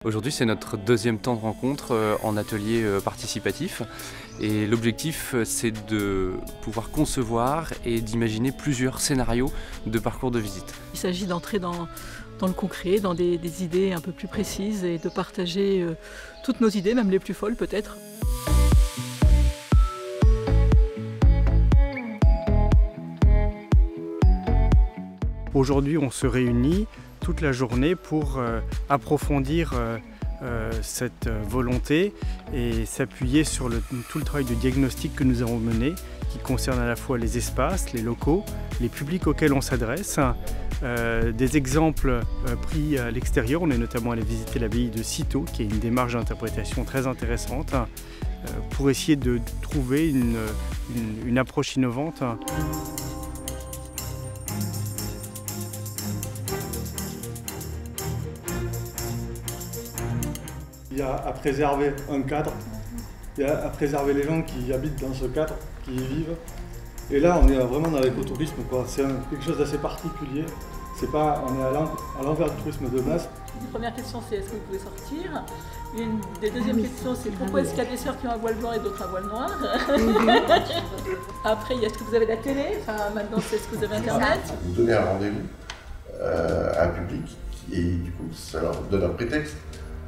Aujourd'hui, c'est notre deuxième temps de rencontre en atelier participatif. Et l'objectif, c'est de pouvoir concevoir et d'imaginer plusieurs scénarios de parcours de visite. Il s'agit d'entrer dans le concret, dans des idées un peu plus précises et de partager toutes nos idées, même les plus folles peut-être. Aujourd'hui, on se réunit toute la journée pour approfondir cette volonté et s'appuyer sur tout le travail de diagnostic que nous avons mené, qui concerne à la fois les espaces, les locaux, les publics auxquels on s'adresse. Des exemples pris à l'extérieur, on est notamment allé visiter l'abbaye de Cîteaux, qui est une démarche d'interprétation très intéressante, pour essayer de trouver une approche innovante. Il y a à préserver un cadre, il y a à préserver les gens qui habitent dans ce cadre, qui y vivent. Et là, on est vraiment dans l'écotourisme, quoi. C'est quelque chose d'assez particulier. C'est pas, on est à l'envers du tourisme de masse. Une première question, c'est est-ce que vous pouvez sortir? Une des deuxièmes questions, c'est pourquoi est-ce qu'il y a des sœurs qui ont un voile blanc et d'autres un voile noir? Après, il y a est-ce que vous avez la télé? Enfin, maintenant, c'est est-ce que vous avez Internet? Vous donnez un rendez-vous à un public et du coup, ça leur donne un prétexte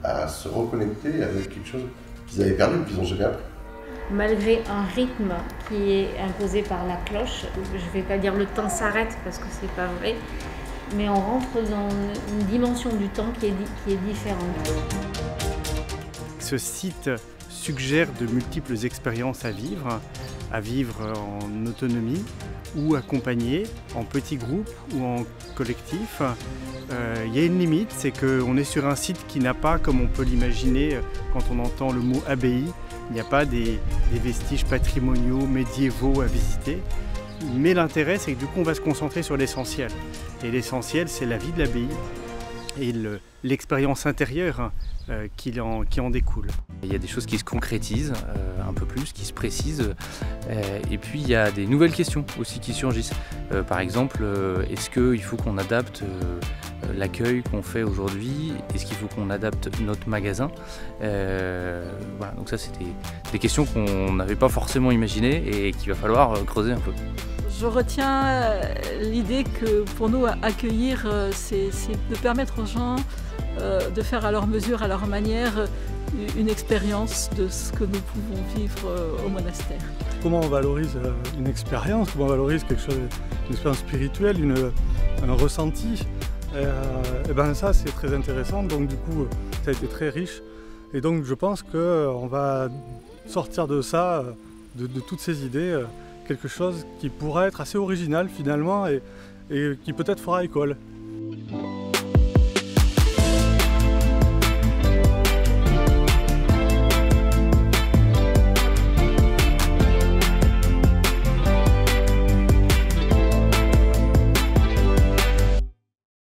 à se reconnecter avec quelque chose qu'ils avaient perdu ou qu'ils n'ont jamais appris. Malgré un rythme qui est imposé par la cloche, je ne vais pas dire le temps s'arrête parce que c'est pas vrai, mais on rentre dans une dimension du temps qui est différente. Ce site suggère de multiples expériences à vivre en autonomie ou accompagné, en petits groupes ou en collectif. Il y a une limite, c'est qu'on est sur un site qui n'a pas, comme on peut l'imaginer quand on entend le mot abbaye, il n'y a pas des vestiges patrimoniaux, médiévaux à visiter. Mais l'intérêt, c'est que du coup, on va se concentrer sur l'essentiel. Et l'essentiel, c'est la vie de l'abbaye et l'expérience intérieure qui en découle. Il y a des choses qui se concrétisent un peu plus, qui se précisent. Et puis il y a des nouvelles questions aussi qui surgissent. Par exemple, est-ce qu'il faut qu'on adapte l'accueil qu'on fait aujourd'hui? Est-ce qu'il faut qu'on adapte notre magasin? Voilà, donc ça, c'était des questions qu'on n'avait pas forcément imaginées et qu'il va falloir creuser un peu. Je retiens l'idée que pour nous, accueillir, c'est de permettre aux gens de faire à leur mesure, à leur manière, une expérience de ce que nous pouvons vivre au monastère. Comment on valorise une expérience, comment on valorise quelque chose, une expérience spirituelle, un ressenti. Et ben ça, c'est très intéressant, donc du coup, ça a été très riche. Et donc je pense qu'on va sortir de ça, de toutes ces idées, quelque chose qui pourra être assez original finalement et qui peut-être fera école.